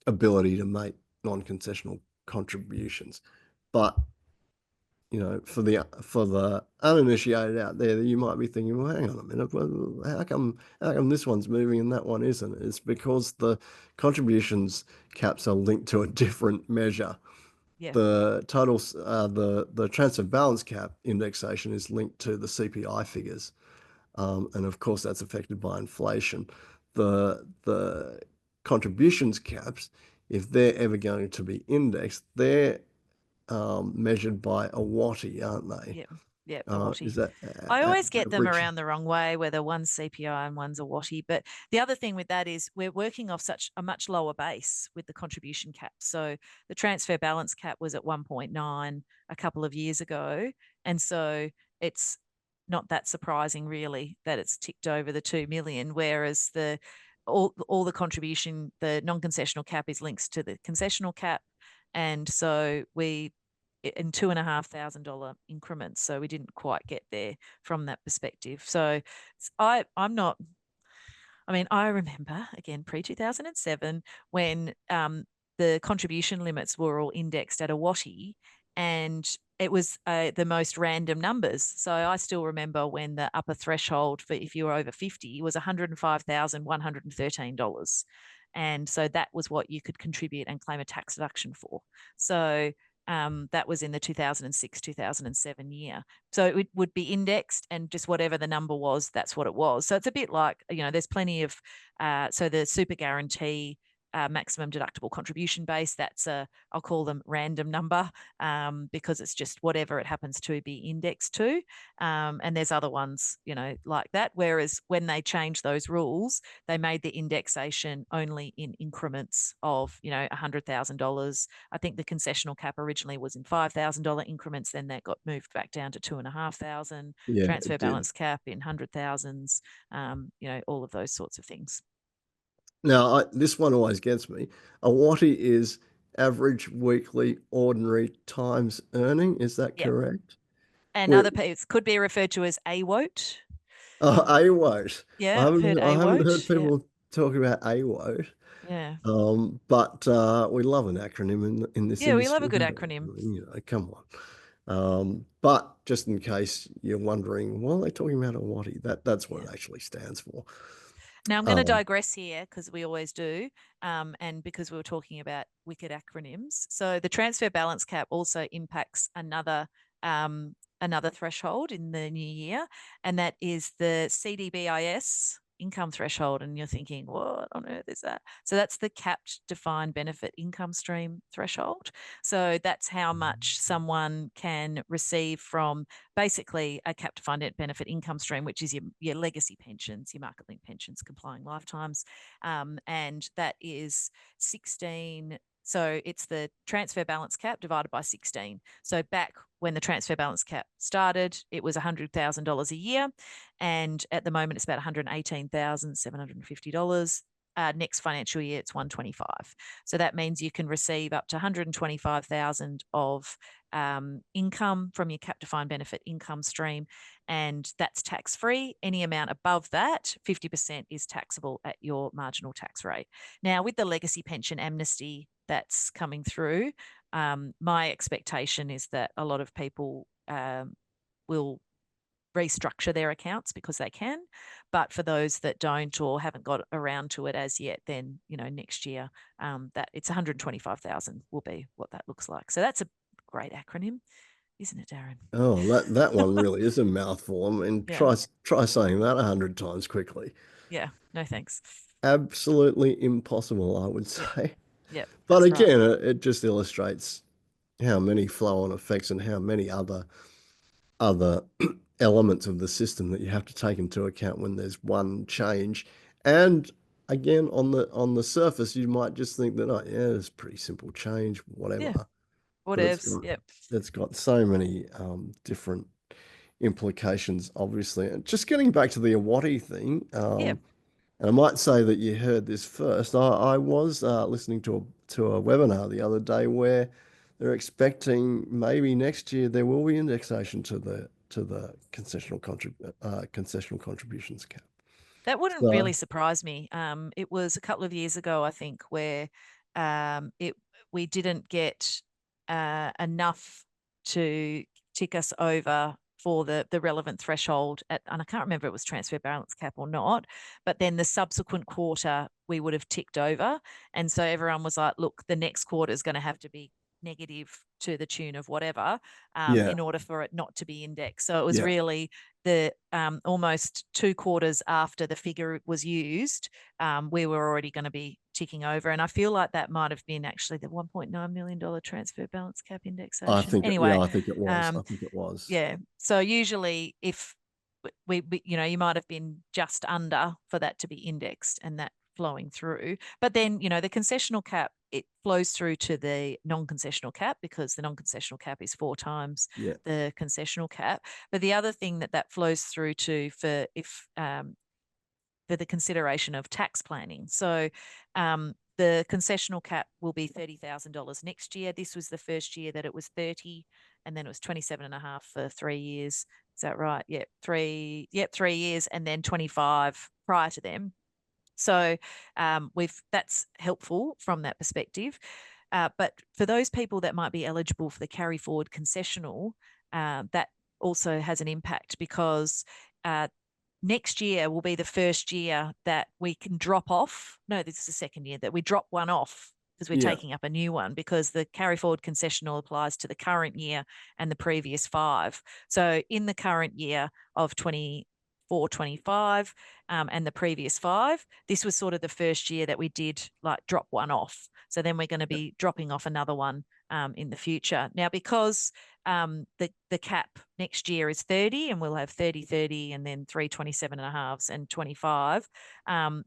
ability to make non-concessional contributions. But for the uninitiated out there, you might be thinking, well, hang on a minute, well, how come this one's moving and that one isn't? It's because the contributions caps are linked to a different measure. Yeah. The total, the transfer balance cap indexation is linked to the CPI figures, and of course that's affected by inflation. The contributions caps, if they're ever going to be indexed, they're measured by a watty, aren't they? Yeah. Yeah. A watty. Is that I always get them average? around the wrong way, whether one's CPI and one's a watty. But the other thing with that is we're working off such a much lower base with the contribution cap. So the transfer balance cap was at 1.9 a couple of years ago. And so it's not that surprising really that it's ticked over the 2 million, whereas all the contribution, the non-concessional cap is links to the concessional cap. And so we in $2,500 increments. So we didn't quite get there from that perspective. So I'm not, I mean, I remember again pre-2007 when the contribution limits were all indexed at a wattie, and it was the most random numbers. So I still remember when the upper threshold for if you were over 50 was $105,113. And so that was what you could contribute and claim a tax deduction for. So that was in the 2006, 2007 year. So it would be indexed, and just whatever the number was, that's what it was. So it's a bit like, there's plenty of, so the super guarantee maximum deductible contribution base, I'll call them random number, because it's just whatever it happens to be indexed to. And there's other ones, like that. Whereas when they changed those rules, they made the indexation only in increments of, $100,000. I think the concessional cap originally was in $5,000 increments. Then that got moved back down to 2,500. Yeah, Transfer it did. balance cap in 100,000s. All of those sorts of things. Now, this one always gets me. A wattie is average weekly ordinary times earning. Is that Yep. correct? And We other people could be referred to as AWOT. AWOT. Yeah, I've heard I haven't heard AWOT. Yeah, people talk about AWOT. yeah, But we love an acronym in this yeah. We love a industry, good don't we? acronym. I mean, come on. But just in case you're wondering, what are they talking about a wattie? That's what Yeah. it actually stands for. Now I'm going to Um, digress here because we always do, and because we were talking about wicked acronyms. So the transfer balance cap also impacts another threshold in the new year, and that is the CDBIS income threshold. And you're thinking, what on earth is that? So that's the capped defined benefit income stream threshold. So that's how much someone can receive from basically a capped defined benefit income stream, which is your legacy pensions, your market linked pensions, complying lifetimes. And that is 16. So it's the transfer balance cap divided by 16. So back when the transfer balance cap started, it was $100,000 a year. And at the moment, it's about $118,750. Next financial year, it's 125. So that means you can receive up to 125,000 of income from your cap defined benefit income stream, and that's tax free. Any amount above that, 50% is taxable at your marginal tax rate. Now, with the legacy pension amnesty that's coming through, my expectation is that a lot of people will restructure their accounts because they can. But for those that don't or haven't got around to it as yet, then next year that it's 125,000 will be what that looks like. So that's a great acronym, isn't it, Darin? oh, that one really is a mouthful. I mean, Yeah, try saying that 100 times quickly. yeah. No thanks. Absolutely impossible, I would Yep, say. yep. But That's right. again, it just illustrates how many flow-on effects and how many other elements of the system that you have to take into account when there's one change. And again, on the surface, you might just think that, oh yeah, it's a pretty simple change, Yeah, whatever. But whatevs. Yep. it's got so many different implications, obviously. And just getting back to the Awati thing, Yep. and I might say that you heard this first. I was listening to a webinar the other day where they're expecting maybe next year there will be indexation to the concessional contributions cap. That wouldn't So really surprise me. It was a couple of years ago, I think, where it we didn't get enough to tick us over for the relevant threshold at, and I can't remember if it was transfer balance cap or not, but then the subsequent quarter we would have ticked over. And so everyone was like, look, the next quarter is going to have to be negative to the tune of whatever, yeah, in order for it not to be indexed. So it was yeah, really the almost 2 quarters after the figure was used, we were already going to be ticking over. And I feel like that might have been actually the $1.9 million transfer balance cap indexation. yeah, Anyway, I think it was. I um, think it was. yeah. So usually if you might have been just under for that to be indexed, and that flowing through. But then, the concessional cap, it flows through to the non-concessional cap, because the non-concessional cap is 4 times Yeah. the concessional cap. But the other thing that flows through to for the consideration of tax planning. So the concessional cap will be $30,000 next year. This was the first year that it was 30, and then it was 27 and a half for 3 years. Is that right? Yeah, 3 years, and then 25 prior to them. So that's helpful from that perspective. But for those people that might be eligible for the carry forward concessional, that also has an impact, because next year will be the first year that we can drop off. No, this is the second year that we drop one off, because we're Yeah. taking up a new one, because the carry forward concessional applies to the current year and the previous 5. So in the current year of 24-25 and the previous 5, this was sort of the first year that we did like drop one off. So then we're going to be dropping off another one in the future. Now, because the cap next year is 30, and we'll have 30, 30, and then 3 27 and a halves and 25,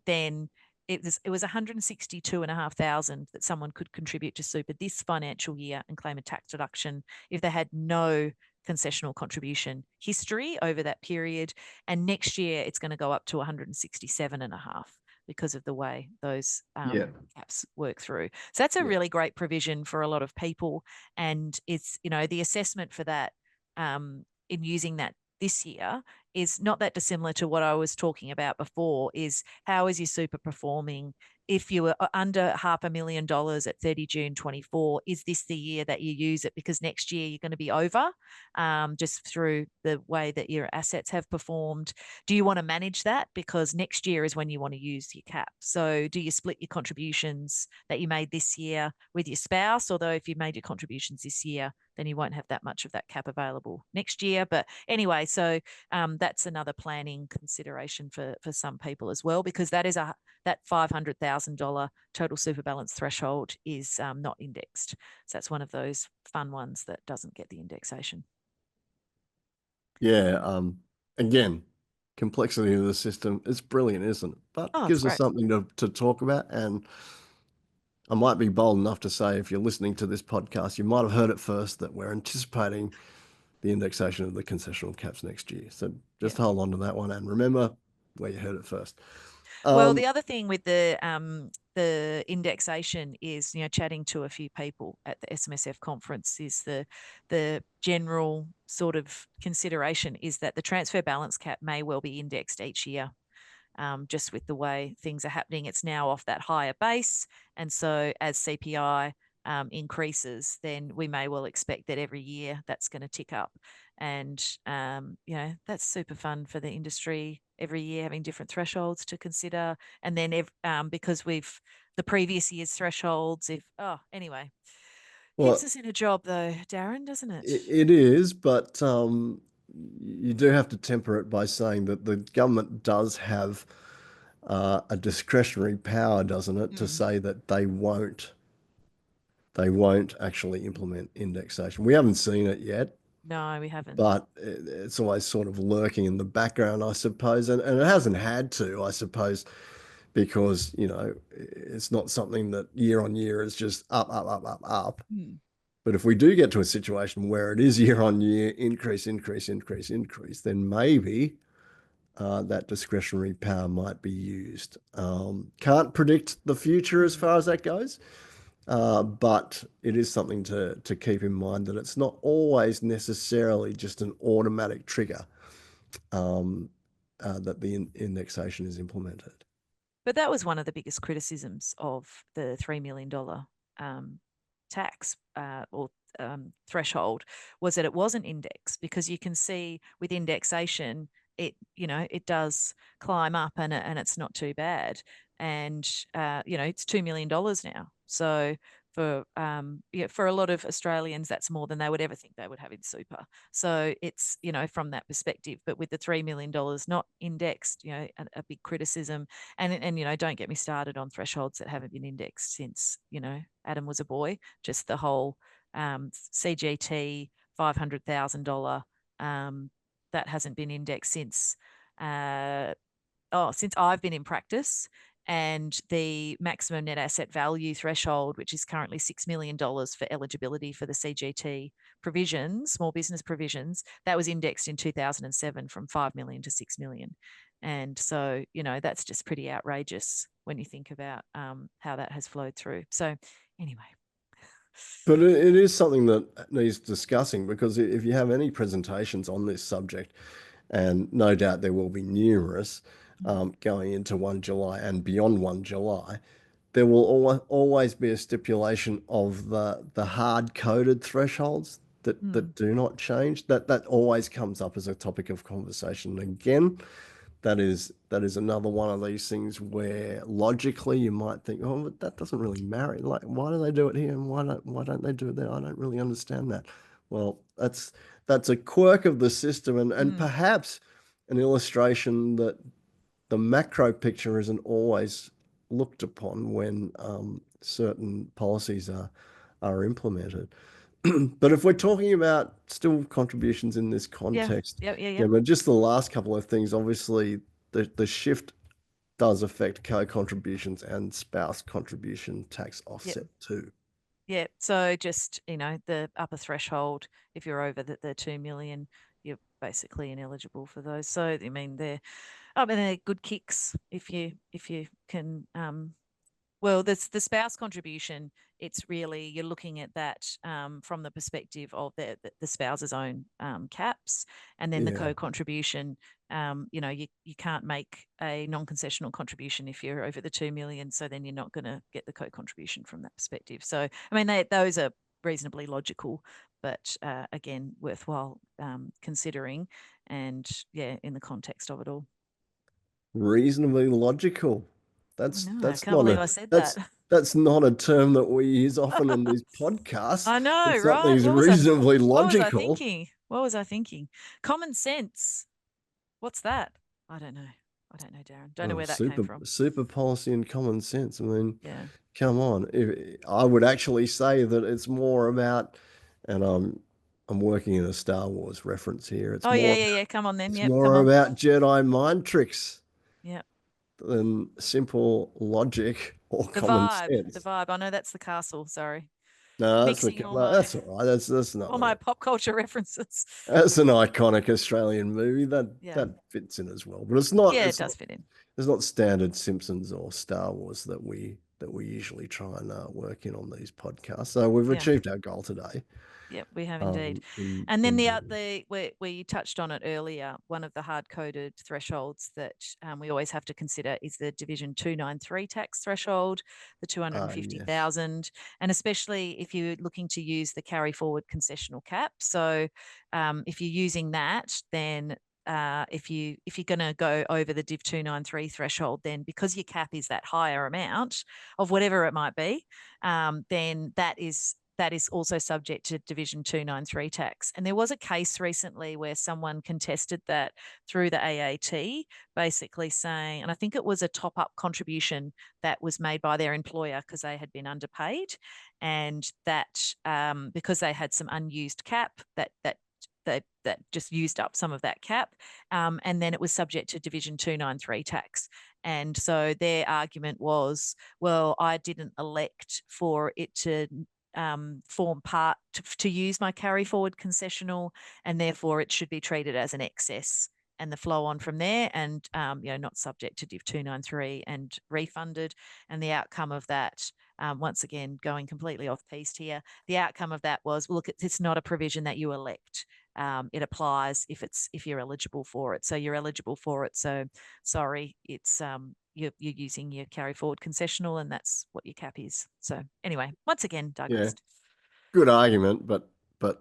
then it was 162,500 that someone could contribute to super this financial year and claim a tax deduction if they had no concessional contribution history over that period. And next year it's going to go up to 167 and a half, because of the way those caps work through. So that's a really great provision for a lot of people. And it's, the assessment for that in using that this year is not that dissimilar to what I was talking about before, is how is your super performing? If you were under $500,000 at 30 June 24, is this the year that you use it? Because next year you're going to be over just through the way that your assets have performed. Do you want to manage that? Because next year is when you want to use your cap. So do you split your contributions that you made this year with your spouse? Although if you made your contributions this year, then you won't have that much of that cap available next year. But anyway, so that's another planning consideration for some people as well, because that $500,000 total super balance threshold is not indexed. So that's one of those fun ones that doesn't get the indexation. Yeah. Again, complexity of the system is brilliant, isn't it? But Oh, it's gives us great. something to talk about. And I might be bold enough to say, if you're listening to this podcast, you might have heard it first that we're anticipating the indexation of the concessional caps next year. So just hold on to that one and remember where you heard it first. Well, the other thing with the indexation is, chatting to a few people at the SMSF conference, is the general sort of consideration is that the transfer balance cap may well be indexed each year. Just with the way things are happening, it's now off that higher base. And so as CPI increases, then we may well expect that every year that's going to tick up. And, that's super fun for the industry, every year having different thresholds to consider. And then because the previous year's thresholds, anyway, keeps us in a job though, Darin, doesn't it? It is, but you do have to temper it by saying that the government does have a discretionary power, doesn't it, to say that they won't actually implement indexation. We haven't seen it yet, No, we haven't. but it's always sort of lurking in the background, I suppose, and it hasn't had to, I suppose, because it's not something that year on year is just up, up, up, up, up. But if we do get to a situation where it is year on year increase, increase, increase, increase, then maybe that discretionary power might be used. Can't predict the future as far as that goes, but it is something to keep in mind, that it's not always necessarily just an automatic trigger that the indexation is implemented. But that was one of the biggest criticisms of the $3 million tax or threshold, was that it wasn't indexed, because you can see with indexation, it does climb up, and it's not too bad. And, it's $2 million now. So for a lot of Australians, that's more than they would ever think they would have in super. So it's, from that perspective. But with the $3 million not indexed, a big criticism. And don't get me started on thresholds that haven't been indexed since, Adam was a boy. Just the whole CGT $500,000 that hasn't been indexed since since I've been in practice. and the maximum net asset value threshold, which is currently $6 million for eligibility for the CGT provisions, small business provisions, that was indexed in 2007 from 5 million to 6 million. And so, that's just pretty outrageous when you think about how that has flowed through. So anyway. But it is something that needs discussing, because if you have any presentations on this subject, and no doubt there will be numerous going into 1 July and beyond 1 July, there will always be a stipulation of the hard-coded thresholds that do not change. That always comes up as a topic of conversation. Again, that is another one of these things where logically you might think, oh, but that doesn't really marry. Like, why do they do it here and why don't they do it there? I don't really understand that. Well, that's a quirk of the system, and perhaps an illustration that the macro picture isn't always looked upon when certain policies are implemented. But if we're talking about still contributions in this Yeah. context, Yeah. yeah, but just the last couple of things, obviously the shift does affect co-contributions and spouse contribution tax Yep. offset too. Yeah. So just, the upper threshold, if you're over the 2 million, you're basically ineligible for those. So, they're good kicks if you can well, the spouse contribution, it's really, you're looking at that from the perspective of the spouse's own caps, and then the Yeah. co-contribution. You can't make a non-concessional contribution if you're over the 2 million, so then you're not going to get the co-contribution from that perspective. So, I mean, those are reasonably logical, but again, worthwhile considering, and yeah, in the context of it all. Reasonably logical. I That's know, I that's can't not believe a I said that. that's not a term that we use often in these podcasts. I know, If right? something's reasonably What was I logical. thinking? What was I thinking? Common sense. What's that? I don't know. I don't know, Darin. Don't know Oh, where that came super from. super policy and common sense. I mean, Yeah. come on. I would actually say that it's more about, and I'm working in a Star Wars reference here. Oh yeah, yeah, yeah. Come on then. It's Yep, come more on. about Jedi mind tricks Yep. than simple logic or The common vibe. The sense. vibe. I know that's the castle. Sorry. No, that's Mixing that's all right. That's not all my pop culture references. that's an iconic Australian movie Yeah. that fits in as well. But it's not Yeah, it it's does not fit in. it's not standard Simpsons or Star Wars that we usually try and work in on these podcasts. So we've Yeah. achieved our goal today. Yep, we have indeed. In And then in the where you touched on it earlier, one of the hard coded thresholds that we always have to consider is the Division 293 tax threshold, the yes, 250,000, and especially if you're looking to use the carry forward concessional cap. So if you're using that, then if you're going to go over the Div 293 threshold, then because your cap is that higher amount of whatever it might be, then that is also subject to Division 293 tax. And there was a case recently where someone contested that through the AAT, basically saying, and I think it was a top up contribution that was made by their employer because they had been underpaid, and that because they had some unused cap that just used up some of that cap, and then it was subject to Division 293 tax. And so their argument was, well, I didn't elect for it to form part to use my carry forward concessional, and therefore it should be treated as an excess and the flow on from there, and not subject to Div 293 and refunded. And the outcome of that, once again going completely off piste here, the outcome of that was, well, look, it's not a provision that you elect. It applies if you're eligible for it. So you're eligible for it. So sorry, it's you're using your carry forward concessional, and that's what your cap is. So anyway, once again, yeah, digressed. good argument, but the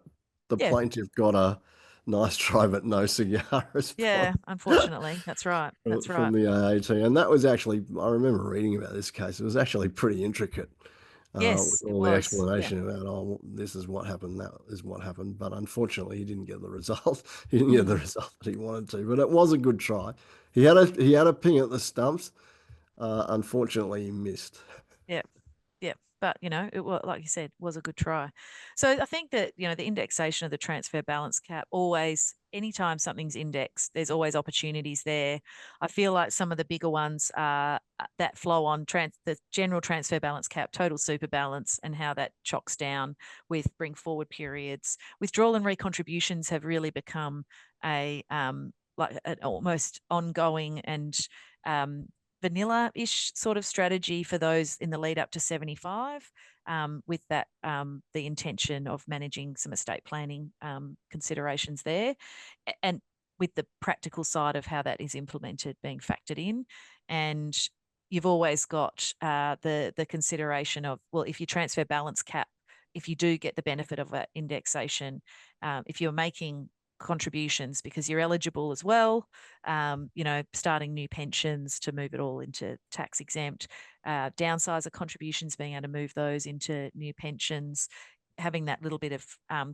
Yeah, plaintiff got a nice try but no cigar response yeah. Unfortunately, that's right. That's from right. the AAT, and that was actually, I remember reading about this case. It was actually pretty intricate, with Yes, it all the was. Yeah. explanation about, oh, this is what happened, that is what happened. But unfortunately, he didn't get the result. He didn't get the Mm. result that he wanted to. But it was a good try. He had a ping at the stumps. Unfortunately, he missed. Yeah. Yeah. but it was, like you said, was a good try. So I think that the indexation of the transfer balance cap, always, anytime something's indexed, there's always opportunities there. I feel like some of the bigger ones are that flow on the general transfer balance cap, total super balance, and how that chocks down with bring forward periods. Withdrawal and recontributions have really become a like an almost ongoing and vanilla-ish sort of strategy for those in the lead up to 75, with that the intention of managing some estate planning considerations there, and with the practical side of how that is implemented being factored in. And you've always got the consideration of, well, if you transfer balance cap, if you do get the benefit of that indexation, if you're making contributions because you're eligible as well, starting new pensions to move it all into tax exempt, downsizer contributions, being able to move those into new pensions, having that little bit of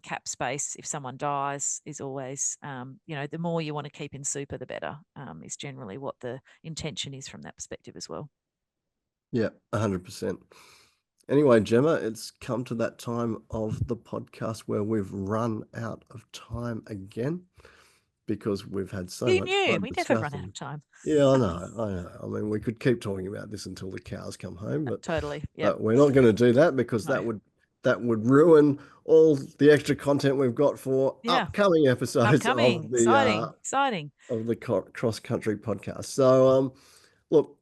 cap space if someone dies is always, the more you want to keep in super, the better, is generally what the intention is from that perspective as well. Yeah, 100%. Anyway, Gemma, it's come to that time of the podcast where we've run out of time again because we've had so You much knew fun we never run out discussing. of time. Yeah, I know, I know. I mean, we could keep talking about this until the cows come home, Totally. Yep. but we're not going to do that because No. that would ruin all the extra content we've got for Yeah. upcoming episodes Upcoming. Exciting. Exciting. of the cross country podcast. So, look,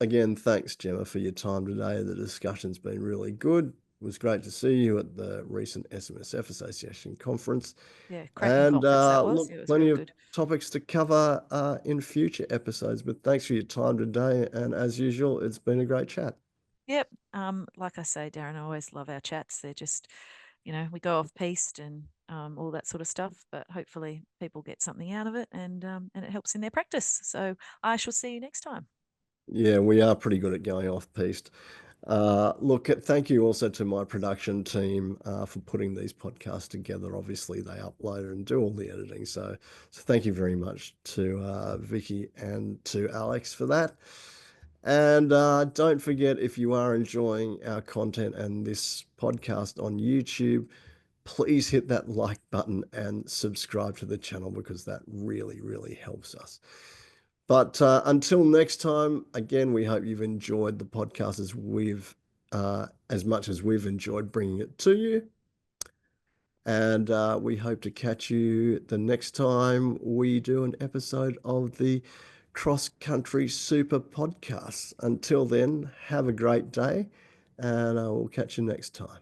again, thanks, Gemma, for your time today. The discussion's been really good. It was great to see you at the recent SMSF Association conference. Yeah. Cracking And conference that was. look, It was plenty real of good. topics to cover in future episodes. But thanks for your time today. And as usual, it's been a great chat. Yep. Like I say, Darin, I always love our chats. They're just, we go off piste and all that sort of stuff. But hopefully, people get something out of it, and it helps in their practice. So I shall see you next time. Yeah, we are pretty good at going off piste. Look, thank you also to my production team for putting these podcasts together. Obviously, they upload and do all the editing. So thank you very much to Vicky and to Alex for that. And don't forget, if you are enjoying our content and this podcast on YouTube, please hit that like button and subscribe to the channel because that really, really helps us. But until next time, again, we hope you've enjoyed the podcast as much as we've enjoyed bringing it to you. And we hope to catch you the next time we do an episode of the Cross Country Super Podcast. Until then, have a great day, and we'll catch you next time.